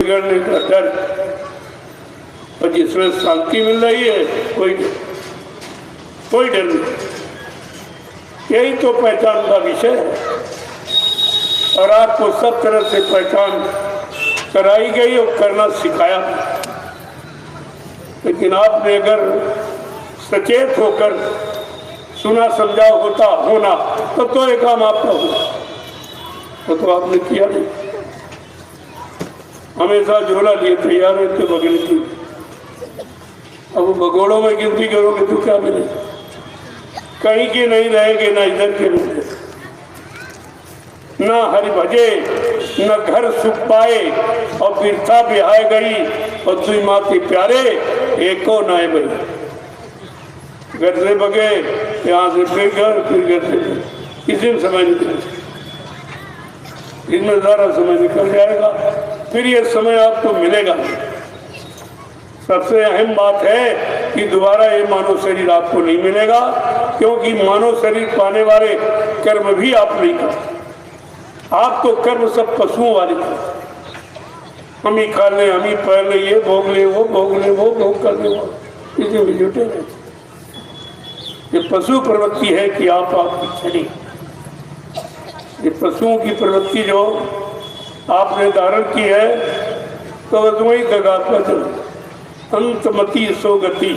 बिगड़ने का डर, और जिसमें शांति मिल रही है कोई डर नहीं। यही तो पहचान का विषय है, और आपको सब तरह से पहचान कराई गई और करना सिखाया। लेकिन आपने अगर सचेत होकर सुना समझा होना तो ये काम आपका होगा। तो आपने किया नहीं, हमेशा झोला लिए तैयार रहते बगल की। अब भगोड़ों में गिनती करोगे तो क्या मिले? कहीं के नहीं रहेंगे, ना इधर के मिले, ना हरि भजे न घर सुख पाए, और बिरथा बिहाय गई और तुई माती प्यारे एको नाय बई। घर से बगे, यहाँ से फिर घर से किसी में समय निकल, इनमें ज़्यादा समय निकल जाएगा, फिर ये समय आपको मिलेगा। सबसे अहम बात है कि दोबारा ये मानव शरीर आपको नहीं मिलेगा, क्योंकि मानव शरीर पाने वाले कर्म भी आप नहीं करते। आप तो कर्म सब पशुओं वाले करते। हम ही खा लें, हम ही पहन लें, ये भोग ले, वो भोग ले, वो भोग कर ले, इसी में जुटे रहते। ये पशु प्रवृत्ति है कि आपकी छड़ी, ये पशुओं की प्रवृत्ति जो आपने धारण की है, तो वही दगात्मक अंतमति सो गति,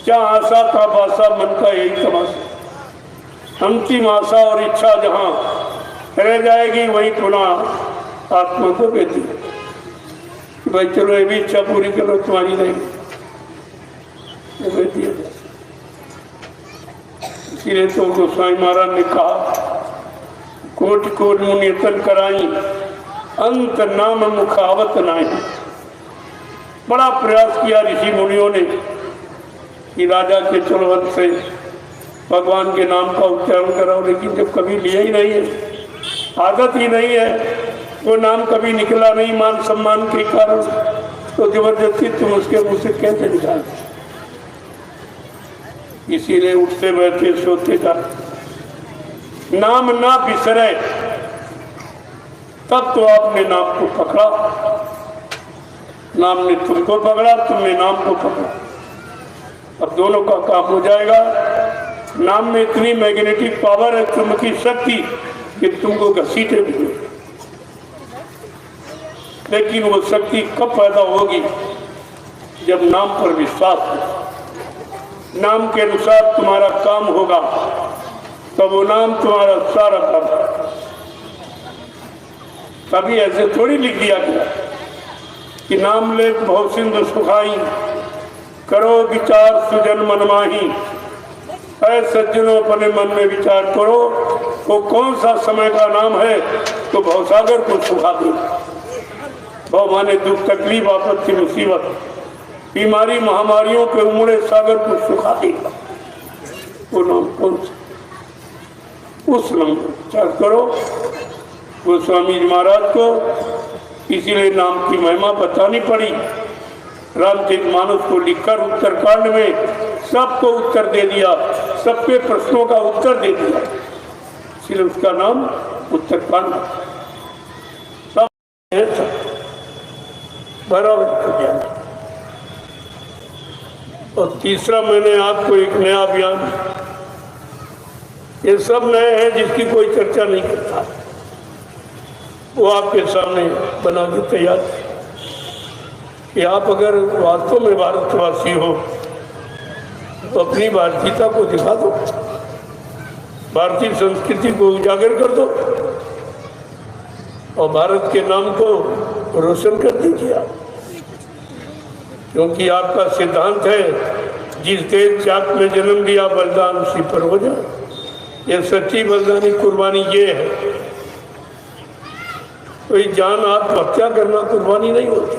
क्या आशा का बासा मन का यही तमाशा। अंतिम आशा और इच्छा जहाँ रह जाएगी, वही पुनः आत्मा को कहती है भाई चलो ये भी इच्छा पूरी करो, तुम्हारी रहेगी। इसीलिए तो गोस्वामी महाराज ने कहा, कोटि कोटि मुनियतन कराई अंत नाम मुखावत नाही। बड़ा प्रयास किया ऋषि मुनियों ने कि राजा के चुलवंत से भगवान के नाम का उच्चारण कराओ, लेकिन जब कभी लिया ही नहीं है, आदत ही नहीं है, वो नाम कभी निकला नहीं मान सम्मान के कारण, तो जबरदस्ती तुम उसके मुंह से कैसे निकाल। इसीलिए उठते बैठे सोते का नाम ना बिसरे, तब तो आपने नाम को पकड़ा। नाम ने तुमको पकड़ा, तुमने नाम को पकड़ा। अब दोनों का काम हो जाएगा। नाम में इतनी मैग्नेटिक पावर है, तुम की शक्ति, कि तुमको घसीटे भी, लेकिन वो शक्ति कब पैदा होगी? जब नाम पर विश्वास हो, नाम के अनुसार तुम्हारा काम होगा, तब वो नाम तुम्हारा सारा काम। कभी ऐसे थोड़ी लिख दिया गया कि नाम ले बहुत सिंधु सुखाई, करो विचार सुजन मनमाही। ऐ सज्जनों अपने मन में विचार करो, वो कौन सा समय का नाम है तो भवसागर को सुखा दे। भव माने दुख, तकलीफ, आपत्ति, मुसीबत, बीमारी, महामारियों के उमड़े सागर को सुखा देगा। वो नाम कौन सा? उस नाम को विचार करो। वो स्वामी जी महाराज को इसीलिए नाम की महिमा बतानी पड़ी। रामचरितमानस को लिखकर उत्तरकांड में सबको उत्तर दे दिया, सबके प्रश्नों का उत्तर दे दिया, इसलिए उसका नाम उत्तरकांड। सब बराबर। और तीसरा, मैंने आपको एक नया अभियान, ये सब नए हैं जिसकी कोई चर्चा नहीं करता, वो आपके सामने बना के तैयार है कि आप अगर वास्तव में भारतवासी हो तो अपनी भारतीयता को दिखा दो, भारतीय संस्कृति को उजागर कर दो, और भारत के नाम को रोशन कर दीजिए आप। क्योंकि आपका सिद्धांत है, जिस देश जात में जन्म लिया बलिदान उसी पर हो जाए। ये सच्ची बलिदानी कुर्बानी ये है। कोई जान आत्महत्या करना कुर्बानी नहीं होती,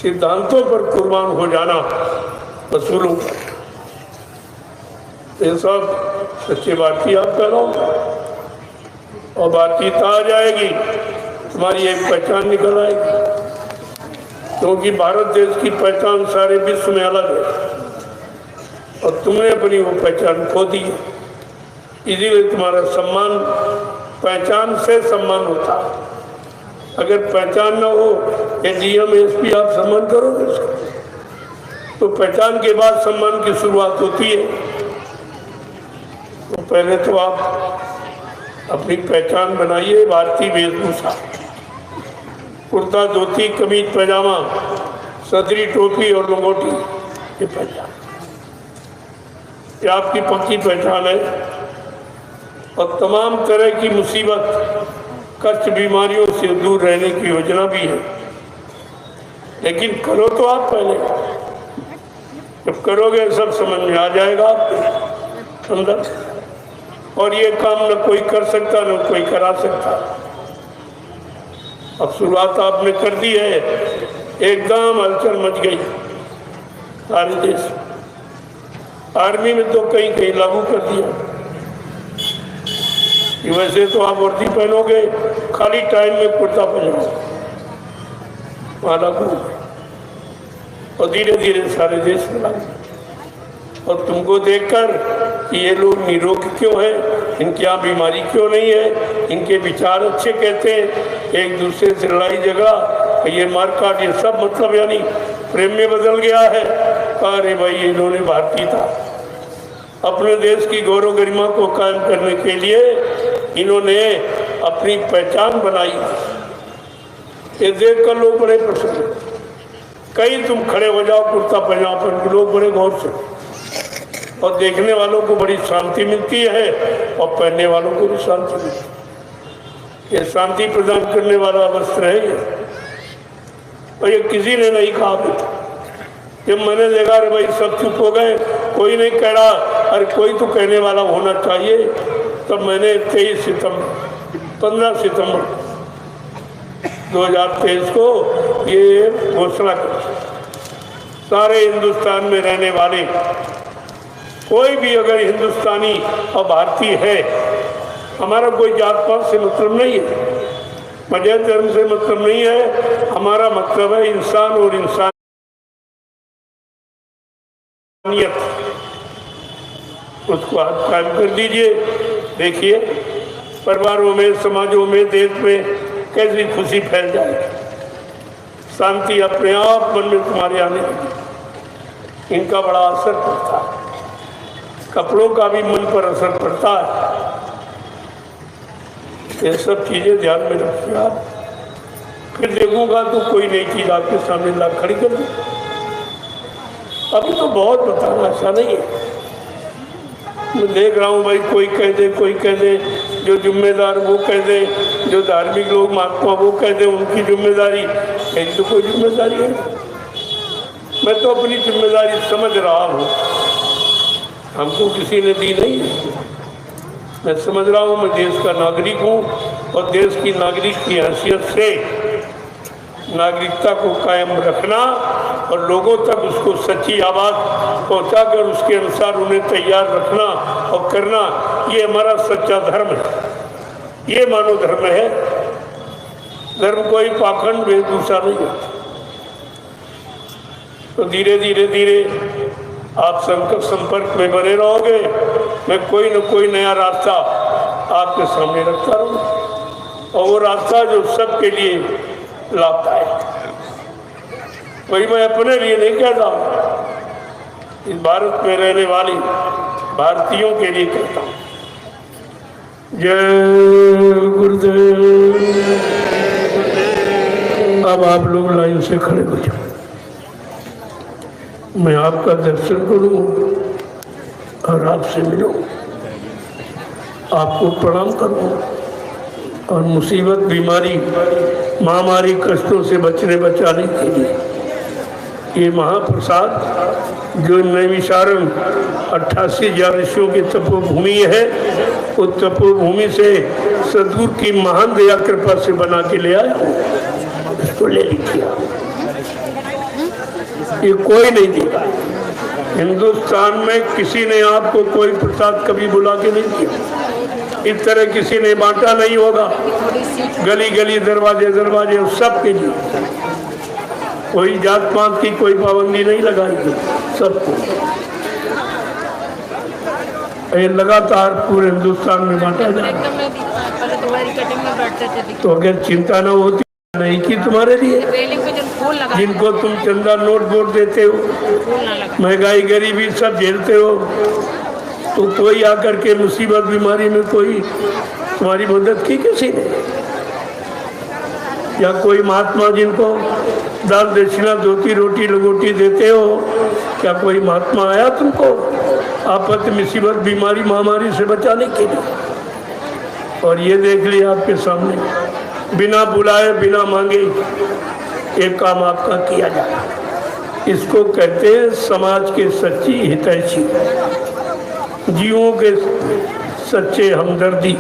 सिद्धांतों पर कुर्बान हो जाना वसूलों का। ये सब सच्चे भारतीय आप कहलाओगे, और भारतीयता आ जाएगी, तुम्हारी एक पहचान निकल आएगी। क्योंकि भारत देश की पहचान सारे विश्व में अलग है, और तुमने अपनी वो पहचान खो दी। इसीलिए तुम्हारा सम्मान पहचान से सम्मान होता है। अगर पहचान ना हो, ये डीएम एसपी आप सम्मान करोगे उसका? तो पहचान के बाद सम्मान की शुरुआत होती है। तो पहले तो आप अपनी पहचान बनाइए, भारतीय वेशभूषा, कुर्ता धोती कमीज पैजामा, सदरी टोपी और लंगोटी, ये पहचान, ये आपकी पक्की पहचान है। और तमाम तरह की मुसीबत, कष्ट, बीमारियों से दूर रहने की योजना भी है। लेकिन करो तो आप पहले, जब करोगे सब समझ में आ जाएगा आपके अंदर। और ये काम न कोई कर सकता न कोई करा सकता। अब शुरुआत आपने कर दी है, एकदम हलचल मच गई सारे देश। आर्मी में तो कहीं कहीं लागू कर दिया कि वैसे तो आप वर्दी पहनोगे, खाली टाइम में कुर्ता पहनो, वहाँ लागू। और धीरे धीरे सारे देश में लागू। और तुमको देखकर कि ये लोग निरोग क्यों हैं, इनके यहाँ बीमारी क्यों नहीं है, इनके विचार अच्छे कहते हैं, एक दूसरे से लड़ाई झगड़ा, ये मारकाट, ये सब मतलब यानी प्रेम में बदल गया है। अरे भाई, इन्होंने भारतीय था, अपने देश की गौरव गरिमा को कायम करने के लिए इन्होंने अपनी पहचान बनाई। ये देखकर लोग बड़े प्रसन्न। कहीं तुम खड़े हो जाओ कुर्ता पजामा पहन के, लोग बड़े गौर से, और देखने वालों को बड़ी शांति मिलती है और पहनने वालों को भी शांति मिलती है। ये शांति प्रदान करने वाला वस्त्र है ये। और ये किसी ने नहीं कहा भी। जब मैंने देखा अरे भाई सब चुप हो गए, कोई नहीं कह रहा, अरे कोई तो कहने वाला होना चाहिए, तब मैंने 15 सितंबर 2023 को ये घोषणा की। सारे हिंदुस्तान में रहने वाले कोई भी अगर हिंदुस्तानी और भारतीय है, हमारा कोई जात पात से मतलब नहीं है, मजहब धर्म से मतलब नहीं है, हमारा मतलब है इंसान और इंसानियत। उसको आप कायम कर दीजिए। देखिए परिवारों में, समाजों में, देश में कैसी खुशी फैल जाएगी। शांति अपने आप मन में तुम्हारे आने लगी। इनका बड़ा असर पड़ता है, कपड़ों का भी मन पर असर पड़ता है। ये सब चीजें ध्यान में रखिए आप। फिर देखूंगा तो कोई नई चीज आपके सामने ला खड़ी कर दूँ। अभी तो बहुत बताना अच्छा नहीं है। मैं देख रहा हूँ भाई, कोई कह दे, कोई कह दे, जो जिम्मेदार वो कह दे, जो धार्मिक लोग महात्मा वो कह दे उनकी जिम्मेदारी, मेरी तो कोई जिम्मेदारी है। मैं तो अपनी जिम्मेदारी समझ रहा हूँ, हमको किसी ने दी नहीं है। मैं समझ रहा हूँ मैं देश का नागरिक हूँ और देश की नागरिक की हैसियत से नागरिकता को कायम रखना और लोगों तक उसको सच्ची आवाज़ पहुँचाकर उसके अनुसार उन्हें तैयार रखना और करना, ये हमारा सच्चा धर्म है, ये मानव धर्म है। धर्म कोई पाखंड वेशभूषा नहीं है। तो धीरे धीरे धीरे आप सबके संपर्क में बने रहोगे, मैं कोई न कोई नया रास्ता आपके सामने रखता रहूँगा, और वो रास्ता जो सबके लिए लाभदायक। वही मैं अपने लिए नहीं कहता हूँ, इस भारत में रहने वाली भारतीयों के लिए कहता हूँ। जय गुरुदेव। अब आप लोग लाइन से खड़े हो जाओ, मैं आपका दर्शन करूँ और आपसे मिलूँ, आपको प्रणाम करूँ और मुसीबत, बीमारी, महामारी, कष्टों से बचाने के लिए ये महाप्रसाद जो नैमिषारण्य 88,000 ऋषियों की तपोभूमि है, उस तपोभूमि से सदगुरु की महान दया कृपा से बना के ले आया हूँ। इसको ले लीजिए, ये कोई नहीं देगा। हिंदुस्तान में किसी ने आपको कोई प्रसाद कभी बुला के नहीं दिया, इस तरह किसी ने बांटा नहीं होगा। गली गली, दरवाजे दरवाजे, सब के लिए, कोई जात पात की कोई पाबंदी नहीं लगाई, सबको ये लगातार पूरे हिंदुस्तान में बांटा जा रहा है। तो अगर चिंता न होती नहीं की तुम्हारे लिए, रेलिंग पे जो फूल लगा जिनको तुम चंदा नोट वोट देते हो, फूल ना लगा। महंगाई गरीबी सब झेलते हो, तो कोई आकर के मुसीबत बीमारी में कोई तुम्हारी मदद की किसी ने? या कोई महात्मा जिनको दान दक्षिणा धोती रोटी लगोटी देते हो, क्या कोई महात्मा आया तुमको आपत्ति मुसीबत बीमारी महामारी से बचाने के लिए? और ये देख लिया आपके सामने, बिना बुलाए बिना मांगे एक काम आपका किया जाए। इसको कहते हैं समाज के सच्ची हितैषी, जीवों के सच्चे हमदर्दी।